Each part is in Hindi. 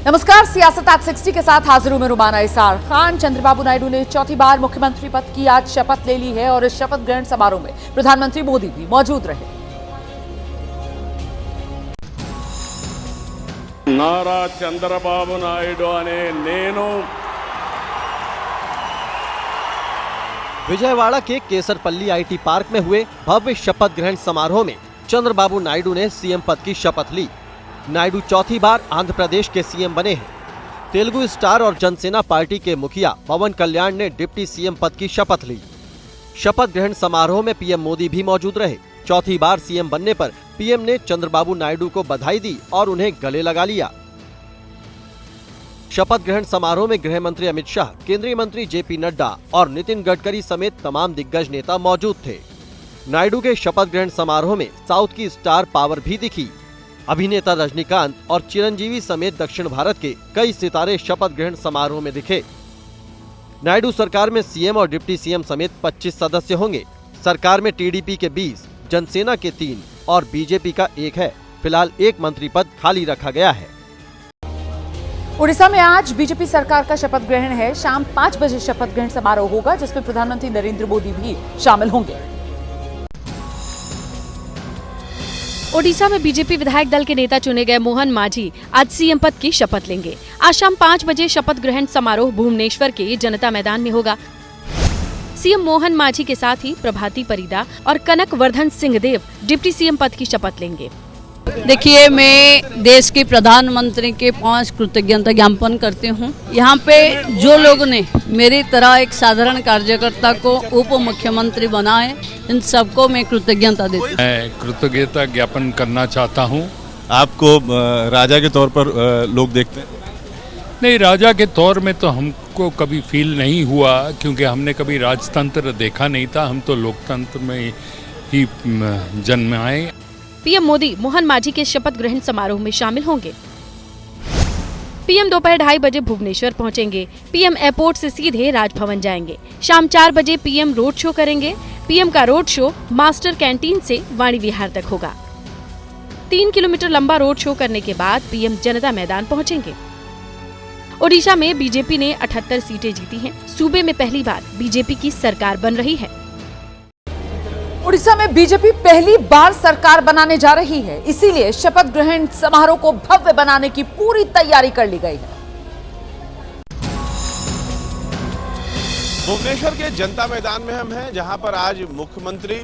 नमस्कार, सियासत आज 60 के साथ हाजिर हूं मैं रुमाना इसार खान। चंद्रबाबू नायडू ने चौथी बार मुख्यमंत्री पद की आज शपथ ले ली है और इस शपथ ग्रहण समारोह में प्रधानमंत्री मोदी भी मौजूद रहे। नारा चंद्रबाबू नायडू अने नेनु। विजयवाड़ा के केसरपल्ली आईटी पार्क में हुए भव्य शपथ ग्रहण समारोह में चंद्रबाबू नायडू ने सीएम पद की शपथ ली। नायडू चौथी बार आंध्र प्रदेश के सीएम बने हैं। तेलुगु स्टार और जनसेना पार्टी के मुखिया पवन कल्याण ने डिप्टी सीएम पद की शपथ ली। शपथ ग्रहण समारोह में पीएम मोदी भी मौजूद रहे। चौथी बार सीएम बनने पर पीएम ने चंद्रबाबू नायडू को बधाई दी और उन्हें गले लगा लिया। शपथ ग्रहण समारोह में गृह मंत्री अमित शाह, केंद्रीय मंत्री जेपी नड्डा और नितिन गडकरी समेत तमाम दिग्गज नेता मौजूद थे। नायडू के शपथ ग्रहण समारोह में साउथ की स्टार पावर भी दिखी। अभिनेता रजनीकांत और चिरंजीवी समेत दक्षिण भारत के कई सितारे शपथ ग्रहण समारोह में दिखे। नायडू सरकार में सीएम और डिप्टी सीएम समेत 25 सदस्य होंगे। सरकार में टीडीपी के 20, जनसेना के 3 और बीजेपी का 1 है। फिलहाल एक मंत्री पद खाली रखा गया है। उड़ीसा में आज बीजेपी सरकार का शपथ ग्रहण है। शाम 5 बजे शपथ ग्रहण समारोह होगा, जिसमें प्रधानमंत्री नरेंद्र मोदी भी शामिल होंगे। ओडिशा में बीजेपी विधायक दल के नेता चुने गए मोहन माझी आज सीएम पद की शपथ लेंगे। आज शाम 5 बजे शपथ ग्रहण समारोह भुवनेश्वर के जनता मैदान में होगा। सीएम मोहन माझी के साथ ही प्रभाती परिदा और कनक वर्धन सिंहदेव डिप्टी सीएम पद की शपथ लेंगे। देखिए, मैं देश के प्रधानमंत्री के 5 कृतज्ञता ज्ञापन करती हूँ। यहाँ पे जो लोग ने मेरी तरह एक साधारण कार्यकर्ता को उप मुख्यमंत्री बनाए, इन सबको मैं कृतज्ञता देती हूँ। मैं कृतज्ञता ज्ञापन करना चाहता हूँ। आपको राजा के तौर पर लोग देखते हैं? नहीं, राजा के तौर में तो हमको कभी फील नहीं हुआ, क्योंकि हमने कभी राजतंत्र देखा नहीं था। हम तो लोकतंत्र में ही जन्माए। पीएम मोदी मोहन माझी के शपथ ग्रहण समारोह में शामिल होंगे। पीएम दोपहर 2:30 बजे भुवनेश्वर पहुंचेंगे। पीएम एयरपोर्ट से सीधे राजभवन जाएंगे। शाम 4 बजे पीएम रोड शो करेंगे। पीएम का रोड शो मास्टर कैंटीन से वाणी विहार तक होगा। 3 किलोमीटर लंबा रोड शो करने के बाद पीएम जनता मैदान पहुंचेंगे। ओडिशा में बीजेपी ने 78 सीटें जीती हैं। सूबे में पहली बार बीजेपी की सरकार बन रही है। उड़ीसा में बीजेपी पहली बार सरकार बनाने जा रही है, इसीलिए शपथ ग्रहण समारोह को भव्य बनाने की पूरी तैयारी कर ली गई है। भुवनेश्वर के जनता मैदान में हम हैं, जहां पर आज मुख्यमंत्री,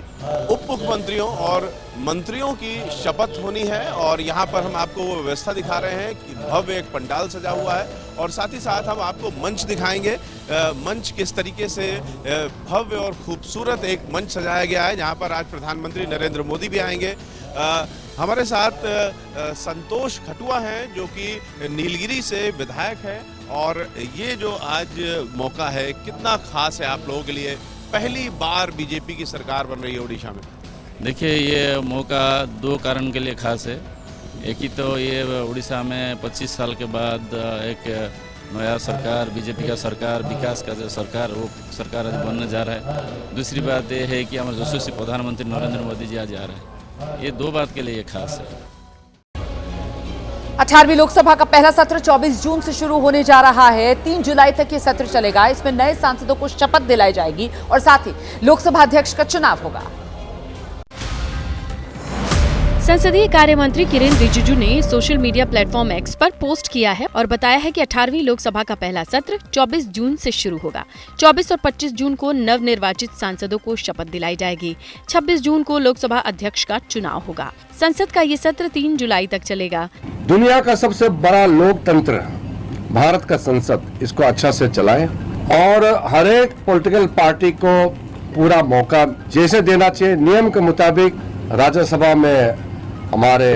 उप मुख्यमंत्रियों और मंत्रियों की शपथ होनी है। और यहां पर हम आपको वो व्यवस्था दिखा रहे हैं कि भव्य एक पंडाल सजा हुआ है और साथ ही साथ हम आपको मंच दिखाएंगे। मंच किस तरीके से भव्य और खूबसूरत एक मंच सजाया गया है, जहां पर आज प्रधानमंत्री नरेंद्र मोदी भी आएंगे। हमारे साथ संतोष खटुआ हैं, जो कि नीलगिरी से विधायक हैं। और ये जो आज मौका है, कितना खास है आप लोगों के लिए? पहली बार बीजेपी की सरकार बन रही है उड़ीसा में। देखिए, ये मौका 2 कारण के लिए खास है। एक ही तो ये उड़ीसा में 25 साल के बाद एक नया सरकार, बीजेपी का सरकार, विकास का जो सरकार, वो सरकार आज बनने जा रहा है। दूसरी बात ये है कि हमारे यशस्वी प्रधानमंत्री नरेंद्र मोदी जी आज आ रहे हैं। ये 2 बात के लिए ये खास है। 18वीं लोकसभा का पहला सत्र 24 जून से शुरू होने जा रहा है। 3 जुलाई तक ये सत्र चलेगा। इसमें नए सांसदों को शपथ दिलाई जाएगी और साथ ही लोकसभा अध्यक्ष का चुनाव होगा। संसदीय कार्य मंत्री किरेन रिजिजू ने सोशल मीडिया प्लेटफॉर्म एक्स पर पोस्ट किया है और बताया है कि 18वीं लोकसभा का पहला सत्र 24 जून से शुरू होगा। 24 और 25 जून को नवनिर्वाचित सांसदों को शपथ दिलाई जाएगी। 26 जून को लोकसभा अध्यक्ष का चुनाव होगा। संसद का ये सत्र 3 जुलाई तक चलेगा। दुनिया का सबसे बड़ा लोकतंत्र भारत का संसद, इसको अच्छा से चलाएं और हर एक पॉलिटिकल पार्टी को पूरा मौका जैसे देना चाहिए। नियम के मुताबिक राज्यसभा में हमारे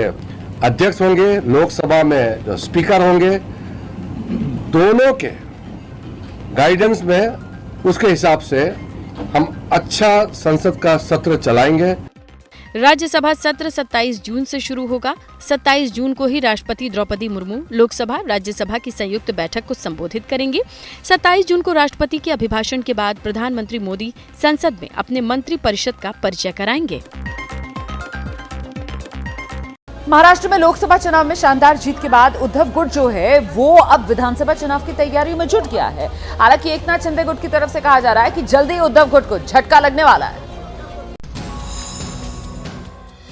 अध्यक्ष होंगे, लोकसभा में जो स्पीकर होंगे, दोनों के गाइडेंस में, उसके हिसाब से हम अच्छा संसद का सत्र चलाएंगे। राज्यसभा सत्र 27 जून से शुरू होगा। 27 जून को ही राष्ट्रपति द्रौपदी मुर्मू लोकसभा राज्यसभा की संयुक्त बैठक को संबोधित करेंगे। 27 जून को राष्ट्रपति के अभिभाषण के बाद प्रधानमंत्री मोदी संसद में अपने मंत्रिपरिषद का परिचय कराएंगे। महाराष्ट्र में लोकसभा चुनाव में शानदार जीत के बाद उद्धव गुट जो है वो अब विधानसभा चुनाव की तैयारियों में जुट गया है। हालांकि एकनाथ शिंदे गुट की तरफ से कहा जा रहा है कि जल्दी उद्धव गुट को झटका लगने वाला है।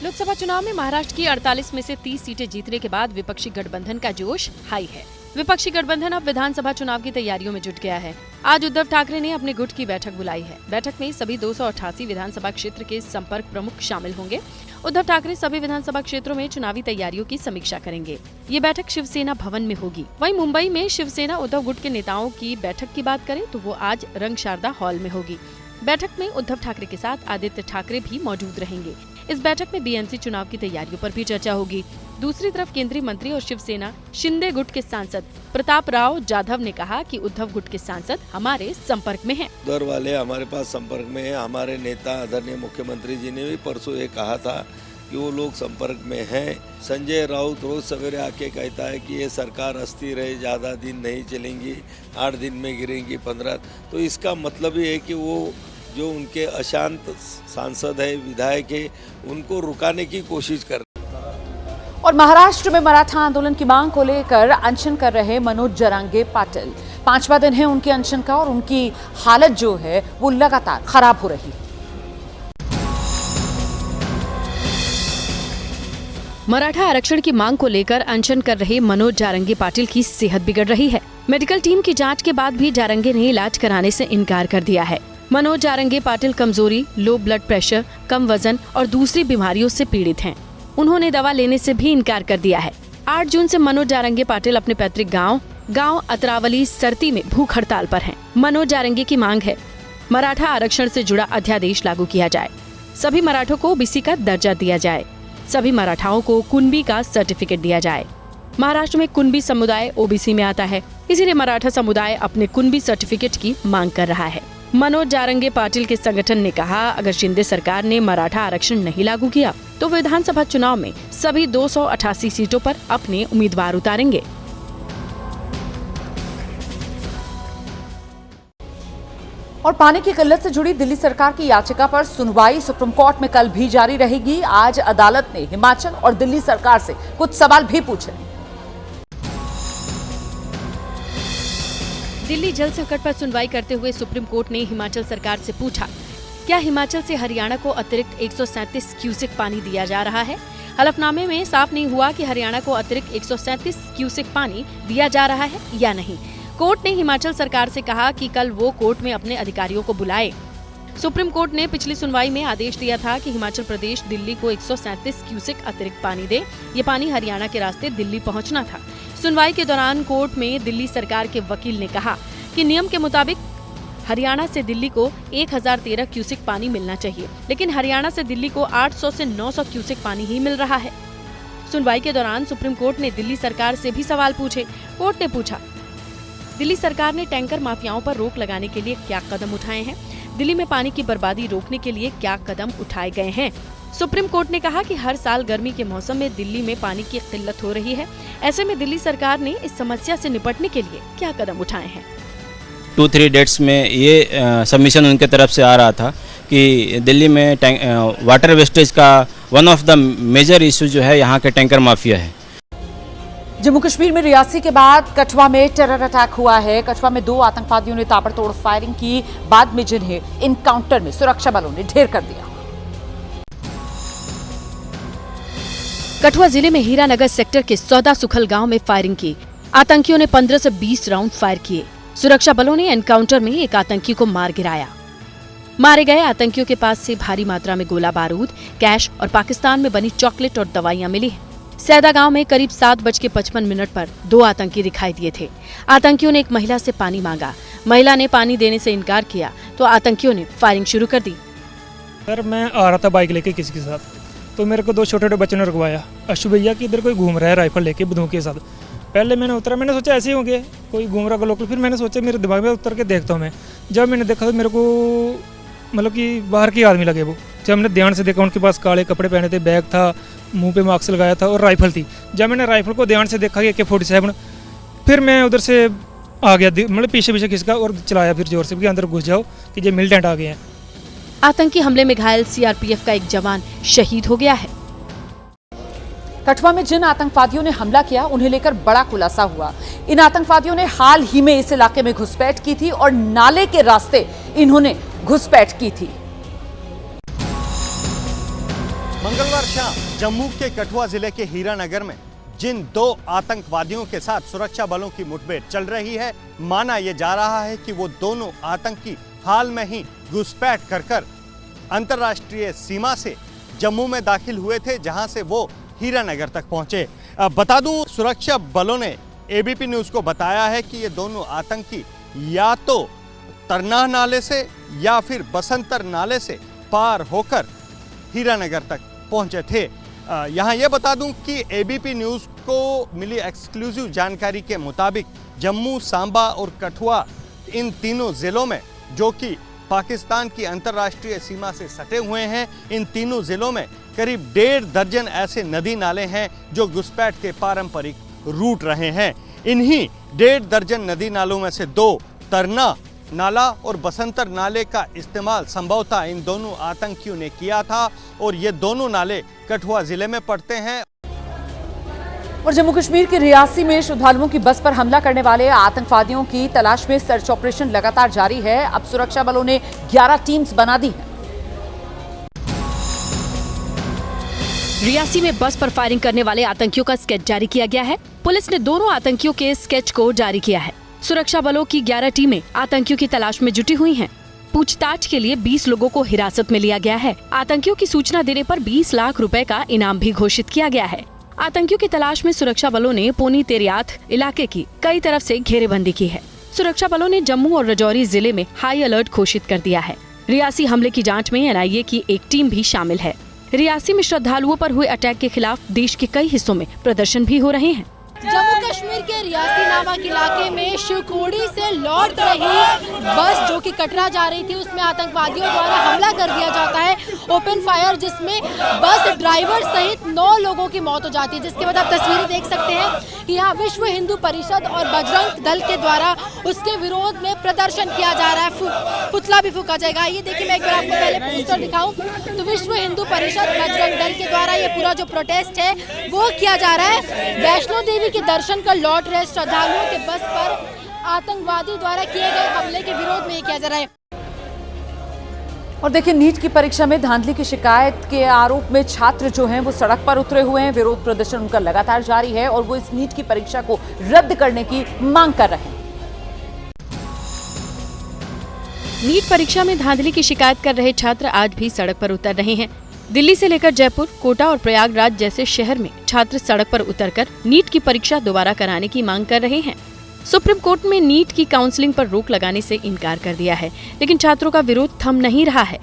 लोकसभा चुनाव में महाराष्ट्र की 48 में से 30 सीटें जीतने के बाद विपक्षी गठबंधन का जोश हाई है। विपक्षी गठबंधन अब विधानसभा चुनाव की तैयारियों में जुट गया है। आज उद्धव ठाकरे ने अपने गुट की बैठक बुलाई है। बैठक में सभी 288 विधानसभा क्षेत्र के संपर्क प्रमुख शामिल होंगे। उद्धव ठाकरे सभी विधानसभा क्षेत्रों में चुनावी तैयारियों की समीक्षा करेंगे। ये बैठक शिवसेना भवन में होगी। वहीं मुंबई में शिवसेना उद्धव गुट के नेताओं की बैठक की बात करें तो वो आज रंग शारदा हॉल में होगी। बैठक में उद्धव ठाकरे के साथ आदित्य ठाकरे भी मौजूद रहेंगे। इस बैठक में बीएमसी चुनाव की तैयारियों पर भी चर्चा होगी। दूसरी तरफ केंद्रीय मंत्री और शिवसेना शिंदे गुट के सांसद प्रताप राव जाधव ने कहा कि उद्धव गुट के सांसद हमारे संपर्क में हैं। उधर वाले हमारे पास संपर्क में है। हमारे नेता आदरणीय मुख्यमंत्री जी ने भी परसों ये कहा था कि वो लोग संपर्क में हैं। संजय राउत रोज सवेरे आके कहता है कि ये सरकार अस्थिर है, ज़्यादा दिन नहीं चलेंगी, 8 दिन में गिरेंगी 15। तो इसका मतलब ये है कि वो जो उनके अशांत सांसद है, विधायक है, उनको रुकाने की कोशिश कर। और महाराष्ट्र में मराठा आंदोलन की मांग को लेकर अनशन कर रहे मनोज जरांगे पाटिल, 5वां दिन है उनके अनशन का और उनकी हालत जो है वो लगातार खराब हो रही है। मराठा आरक्षण की मांग को लेकर अनशन कर रहे मनोज जारंगी पाटिल की सेहत बिगड़ रही है। मेडिकल टीम की जांच के बाद भी जारंगे ने इलाज कराने से इनकार कर दिया है। मनोज जारंगे पाटिल कमजोरी, लो ब्लड प्रेशर, कम वजन और दूसरी बीमारियों से पीड़ित हैं। उन्होंने दवा लेने से भी इनकार कर दिया है। 8 जून से मनोज जारंगे पाटिल अपने पैतृक गांव अतरावली सरती में भूख हड़ताल पर हैं। मनोज जारंगे की मांग है मराठा आरक्षण से जुड़ा अध्यादेश लागू किया जाए, सभी मराठों को ओबीसी का दर्जा दिया जाए, सभी मराठाओं को कुणबी का सर्टिफिकेट दिया जाए। महाराष्ट्र में कुणबी समुदाय ओबीसी में आता है, इसीलिए मराठा समुदाय अपने कुणबी सर्टिफिकेट की मांग कर रहा है। मनोज जारंगे पाटिल के संगठन ने कहा, अगर शिंदे सरकार ने मराठा आरक्षण नहीं लागू किया तो विधानसभा चुनाव में सभी 288 सीटों पर अपने उम्मीदवार उतारेंगे। और पानी की किल्लत से जुड़ी दिल्ली सरकार की याचिका पर सुनवाई सुप्रीम कोर्ट में कल भी जारी रहेगी। आज अदालत ने हिमाचल और दिल्ली सरकार से कुछ सवाल भी पूछे। दिल्ली जल संकट पर सुनवाई करते हुए सुप्रीम कोर्ट ने हिमाचल सरकार से पूछा, क्या हिमाचल से हरियाणा को अतिरिक्त 137 क्यूसेक पानी दिया जा रहा है? हलफनामे में साफ नहीं हुआ कि हरियाणा को अतिरिक्त 137 क्यूसेक पानी दिया जा रहा है या नहीं। कोर्ट ने हिमाचल सरकार से कहा कि कल वो कोर्ट में अपने अधिकारियों को बुलाए। सुप्रीम कोर्ट ने पिछली सुनवाई में आदेश दिया था कि हिमाचल प्रदेश दिल्ली को 137 क्यूसेक अतिरिक्त पानी दे। ये पानी हरियाणा के रास्ते दिल्ली पहुंचना था। सुनवाई के दौरान कोर्ट में दिल्ली सरकार के वकील ने कहा कि नियम के मुताबिक हरियाणा से दिल्ली को 1013 क्यूसेक पानी मिलना चाहिए, लेकिन हरियाणा से दिल्ली को 800 से 900 क्यूसेक पानी ही मिल रहा है। सुनवाई के दौरान सुप्रीम कोर्ट ने दिल्ली सरकार से भी सवाल पूछे। कोर्ट ने पूछा, दिल्ली सरकार ने टैंकर माफियाओं पर रोक लगाने के लिए क्या कदम उठाए हैं? दिल्ली में पानी की बर्बादी रोकने के लिए क्या कदम उठाए गए हैं? सुप्रीम कोर्ट ने कहा कि हर साल गर्मी के मौसम में दिल्ली में पानी की किल्लत हो रही है। ऐसे में दिल्ली सरकार ने इस समस्या से निपटने के लिए क्या कदम उठाए हैं? 2-3 डेट्स में ये सबमिशन उनके तरफ से आ रहा था कि दिल्ली में वाटर वेस्टेज का one of the major issue जो है यहाँ के टैंकर माफिया है। जम्मू कश्मीर में रियासी के बाद कठुआ में टेरर अटैक हुआ है। कठुआ में 2 आतंकवादियों ने ताबड़तोड़ फायरिंग की, बाद में जिन्हें इनकाउंटर में सुरक्षा बलों ने ढेर कर दिया। कठुआ जिले में हीरानगर सेक्टर के सौदा सुखल गांव में फायरिंग की। आतंकियों ने 15 से 20 राउंड फायर किए। सुरक्षा बलों ने एनकाउंटर में एक आतंकी को मार गिराया। मारे गए आतंकियों के पास से भारी मात्रा में गोला बारूद, कैश और पाकिस्तान में बनी चॉकलेट और दवाइयां मिली हैं। सैदा गांव में करीब 7:55 पर 2 आतंकी दिखाई दिए थे। आतंकियों ने एक महिला से पानी मांगा। महिला ने पानी देने से इनकार किया तो आतंकियों ने फायरिंग शुरू कर दी। सर मैं आ रहा था बाइक लेके किसी के साथ, तो मेरे को 2 छोटे-छोटे बच्चों ने रुकवाया। अशु भैया की इधर कोई घूम रहा है राइफल लेके बंदूक के साथ। पहले मैंने उतरा, मैंने सोचा ऐसे ही होंगे, कोई घूम रहा लोकल। फिर मैंने सोचा मेरे दिमाग में उतर के देखता हूँ मैं। जब मैंने देखा तो मेरे को मतलब कि बाहर के आदमी लगे वो। जब मैंने ध्यान से देखा उनके पास काले कपड़े पहने थे, बैग था, मुंह पे मास्क लगाया था और राइफल थी। जब मैंने राइफल को ध्यान से देखा कि AK-47, फिर मैं उधर से आ गया, मतलब पीछे खिसका और चलाया फिर जोर से कि अंदर घुस जाओ कि ये मिलिटेंट आ गए हैं। आतंकी हमले में घायल CRPF का एक जवान शहीद हो गया है। कठुआ में जिन आतंकवादियों ने हमला किया उन्हें लेकर बड़ा खुलासा हुआ। इन आतंकवादियों ने हाल ही में इस इलाके में घुसपैठ की थी और नाले के रास्ते इन्होंने घुसपैठ की थी। मंगलवार शाम जम्मू के कठुआ जिले के हीरानगर में जिन 2 आतंकवादियों के साथ सुरक्षा बलों की मुठभेड़ चल रही है, माना यह जा रहा है कि वो दोनों आतंकी हाल में ही घुसपैठ कर अंतर्राष्ट्रीय सीमा से जम्मू में दाखिल हुए थे, जहां से वो हीरानगर तक पहुंचे। बता दूं, सुरक्षा बलों ने एबीपी न्यूज को बताया है कि ये दोनों आतंकी या तो तरनाह नाले से या फिर बसंतर नाले से पार होकर हीरानगर तक पहुंचे थे। यहाँ ये बता दूं कि एबीपी न्यूज को मिली एक्सक्लूसिव जानकारी के मुताबिक जम्मू, सांबा और कठुआ, इन तीनों जिलों में जो कि पाकिस्तान की अंतर्राष्ट्रीय सीमा से सटे हुए हैं, इन तीनों जिलों में करीब 1.5 दर्जन ऐसे नदी नाले हैं जो घुसपैठ के पारंपरिक रूट रहे हैं। इन्हीं 1.5 दर्जन नदी नालों में से 2 तरना नाला और बसंतर नाले का इस्तेमाल संभवतः इन दोनों आतंकियों ने किया था और ये दोनों नाले कठुआ जिले में पड़ते हैं। और जम्मू कश्मीर के रियासी में श्रद्धालुओं की बस पर हमला करने वाले आतंकवादियों की तलाश में सर्च ऑपरेशन लगातार जारी है। अब सुरक्षा बलों ने 11 टीम्स बना दी है। रियासी में बस पर फायरिंग करने वाले आतंकियों का स्केच जारी किया गया है। पुलिस ने दोनों आतंकियों के स्केच को जारी किया है। सुरक्षा बलों की 11 टीमें आतंकियों की तलाश में जुटी हुई हैं। पूछताछ के लिए 20 लोगों को हिरासत में लिया गया है। आतंकियों की सूचना देने पर 20 लाख रुपए का इनाम भी घोषित किया गया है। आतंकियों की तलाश में सुरक्षा बलों ने पोनी तेरियात इलाके की कई तरफ से घेरेबंदी की है। सुरक्षा बलों ने जम्मू और राजौरी जिले में हाई अलर्ट घोषित कर दिया है। रियासी हमले की जांच में एनआईए की एक टीम भी शामिल है। रियासी में श्रद्धालुओं पर हुए अटैक के खिलाफ देश के कई हिस्सों में प्रदर्शन भी हो रहे हैं। जम्मू कश्मीर के रियासी नामक इलाके में शिवकोड़ी से लौट रही बस जो कि कटरा जा रही थी, उसमें आतंकवादियों द्वारा हमला कर दिया जाता है, ओपन फायर, जिसमें बस ड्राइवर सहित 9 लोगों की मौत हो जाती है। जिसके बाद आप तस्वीरें देख सकते हैं कि यहाँ विश्व हिंदू परिषद और बजरंग दल के द्वारा उसके विरोध में प्रदर्शन किया जा रहा है। पुतला भी फूका जाएगा। ये देखिए, मैं एक बार आपको पहले पोस्टर दिखाऊं तो विश्व हिंदू परिषद बजरंग दल के द्वारा ये पूरा जो प्रोटेस्ट है वो किया जा रहा है। वैष्णो देवी के दर्शन कर लौट रहे श्रद्धालुओं के बस पर आतंकवादी द्वारा किए गए हमले के विरोध में ये किया जा रहा है। और देखिए, नीट की परीक्षा में धांधली की शिकायत के आरोप में छात्र जो हैं वो सड़क पर उतरे हुए हैं। विरोध प्रदर्शन उनका लगातार जारी है और वो इस नीट की परीक्षा को रद्द करने की मांग कर रहे हैं। नीट परीक्षा में धांधली की शिकायत कर रहे छात्र आज भी सड़क पर उतर रहे हैं। दिल्ली से लेकर जयपुर, कोटा और प्रयागराज जैसे शहर में छात्र सड़क पर उतरकर नीट की परीक्षा दोबारा कराने की मांग कर रहे हैं। सुप्रीम कोर्ट में नीट की काउंसलिंग पर रोक लगाने से इनकार कर दिया है, लेकिन छात्रों का विरोध थम नहीं रहा है।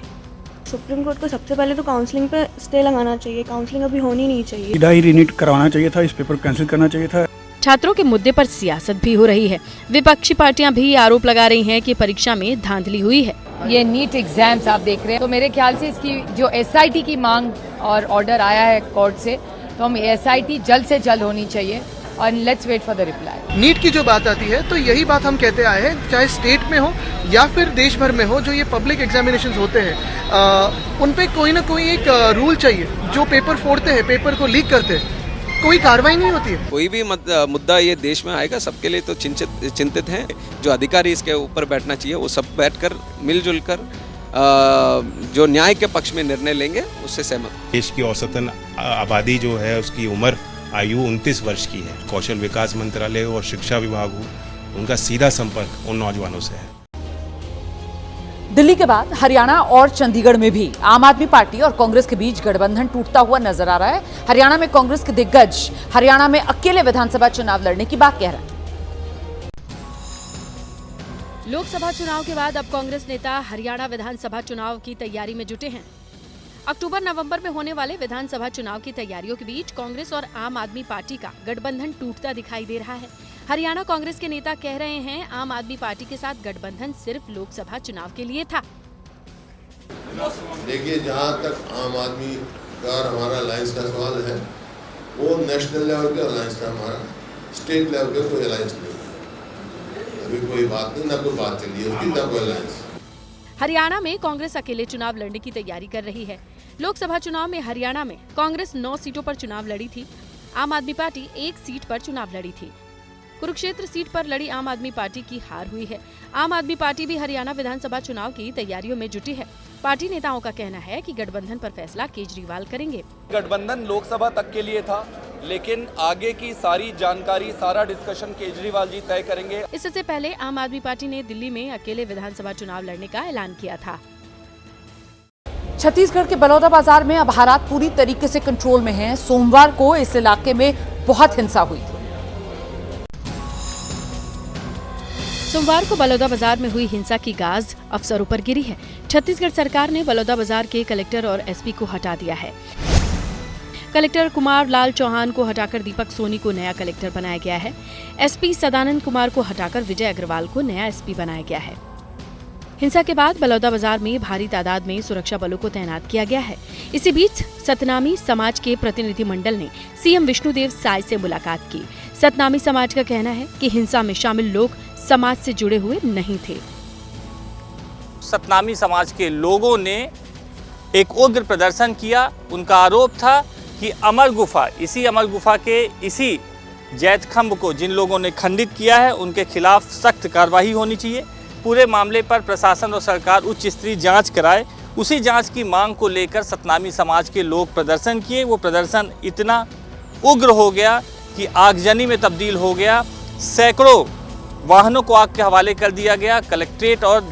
सुप्रीम कोर्ट को सबसे पहले तो काउंसलिंग पे स्टे लगाना चाहिए। काउंसलिंग अभी होनी नहीं चाहिए। सीधा ही रीनीट करवाना चाहिए था, इस पेपर कैंसिल करना चाहिए था। छात्रों के मुद्दे पर सियासत भी हो रही है। विपक्षी पार्टियां भी आरोप लगा रही हैं कि परीक्षा में धांधली हुई है। ये नीट एग्जाम्स आप देख रहे हैं, तो मेरे ख्याल से इसकी जो एसआईटी की मांग और ऑर्डर आया है कोर्ट से, तो हम एसआईटी जल्द से जल्द होनी चाहिए और let's wait for the reply. NEET की जो बात आती है तो यही बात हम कहते आए हैं, चाहे स्टेट में हो या फिर देश भर में हो, जो ये पब्लिक एग्जामिनेशंस होते हैं उन पे कोई ना कोई एक रूल चाहिए। जो पेपर फोड़ते हैं, पेपर को लीक करते हैं, कोई कार्रवाई नहीं होती है। कोई भी मुद्दा ये देश में आएगा, सबके लिए तो चिंतित हैं। जो अधिकारी इसके ऊपर बैठना चाहिए वो सब बैठकर मिलजुल कर जो न्याय के पक्ष में निर्णय लेंगे, उससे सहमत। देश की औसतन आबादी जो है उसकी उम्र आयु 29 वर्ष की है। कौशल विकास मंत्रालय और शिक्षा विभाग हो, उनका सीधा संपर्क उन नौजवानों से है। दिल्ली के बाद हरियाणा और चंडीगढ़ में भी आम आदमी पार्टी और कांग्रेस के बीच गठबंधन टूटता हुआ नजर आ रहा है। हरियाणा में कांग्रेस के दिग्गज हरियाणा में अकेले विधानसभा चुनाव लड़ने की बात कह रहे हैं। लोकसभा चुनाव के बाद अब कांग्रेस नेता हरियाणा विधानसभा चुनाव की तैयारी में जुटे हैं। अक्टूबर-नवंबर में होने वाले विधानसभा चुनाव की तैयारियों के बीच कांग्रेस और आम आदमी पार्टी का गठबंधन टूटता दिखाई दे रहा है। हरियाणा कांग्रेस के नेता कह रहे हैं, आम आदमी पार्टी के साथ गठबंधन सिर्फ लोकसभा चुनाव के लिए था। देखिए, जहां तक आम आदमी का हमारा अलायंस का सवाल है, वो नेशनल लेवल पे अलायंस था हमारा, स्टेट लेवल पे कोई अलायंस नहीं है। अभी कोई बात नहीं, ना कोई बात चली है उसकी, ना कोई अलायंस। हरियाणा में कांग्रेस अकेले चुनाव लड़ने की तैयारी कर रही है। लोकसभा चुनाव में हरियाणा में कांग्रेस 9 सीटों पर चुनाव लड़ी थी। आम आदमी पार्टी एक सीट पर चुनाव लड़ी थी। कुरुक्षेत्र सीट पर लड़ी आम आदमी पार्टी की हार हुई है। आम आदमी पार्टी भी हरियाणा विधानसभा चुनाव की तैयारियों में जुटी है। पार्टी नेताओं का कहना है कि गठबंधन पर फैसला केजरीवाल करेंगे। गठबंधन लोकसभा तक के लिए था, लेकिन आगे की सारी जानकारी, सारा डिस्कशन केजरीवाल जी तय करेंगे। इससे पहले आम आदमी पार्टी ने दिल्ली में अकेले विधानसभा चुनाव लड़ने का ऐलान किया था। छत्तीसगढ़ के बलौदा बाजार में अब हालात पूरी तरीके से कंट्रोल में हैं। सोमवार को इस इलाके में बहुत हिंसा हुई थी। सोमवार को बलौदा बाजार में हुई हिंसा की गाज अफसरों पर गिरी है। छत्तीसगढ़ सरकार ने बलौदा बाजार के कलेक्टर और एसपी को हटा दिया है। कलेक्टर कुमार लाल चौहान को हटाकर दीपक सोनी को नया कलेक्टर बनाया गया है। एसपी सदानंद कुमार को हटाकर विजय अग्रवाल को नया एसपी बनाया गया है। हिंसा के बाद बलौदा बाजार में भारी तादाद में सुरक्षा बलों को तैनात किया गया है। इसी बीच सतनामी समाज के प्रतिनिधिमंडल ने सीएम विष्णुदेव साय से मुलाकात की। सतनामी समाज का कहना है कि हिंसा में शामिल लोग समाज से जुड़े हुए नहीं थे। सतनामी समाज के लोगों ने एक उग्र प्रदर्शन किया। उनका आरोप था कि अमर गुफा के इसी जैतखंभ को जिन लोगों ने खंडित किया है, उनके खिलाफ सख्त कार्रवाई होनी चाहिए। पूरे मामले पर प्रशासन और सरकार उच्च स्तरीय जांच कराए। उसी जांच की मांग को लेकर सतनामी समाज के लोग प्रदर्शन किए। वो प्रदर्शन इतना उग्र हो गया कि आगजनी में तब्दील हो गया। सैकड़ों वाहनों को आग के हवाले कर दिया गया। कलेक्ट्रेट और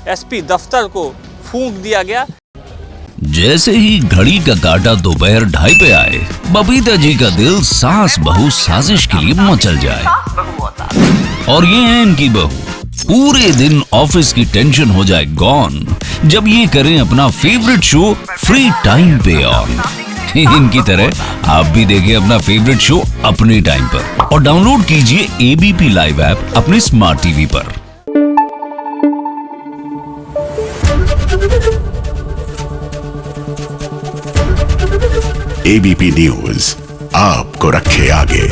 एसपी दफ्तर को फूंक दिया गया। जैसे ही घड़ी का काटा दोपहर 2:30 पे आए, बबीता जी का दिल सास बहू साजिश के लिए मचल जाए। और ये है इनकी बहू, पूरे दिन ऑफिस की टेंशन हो जाए गॉन जब ये करें अपना फेवरेट शो फ्री टाइम पे ऑन। इनकी तरह आप भी देखें अपना फेवरेट शो अपने टाइम पर और डाउनलोड कीजिए एबीपी लाइव ऐप अपने स्मार्ट टीवी पर। एबीपी न्यूज आपको रखे आगे।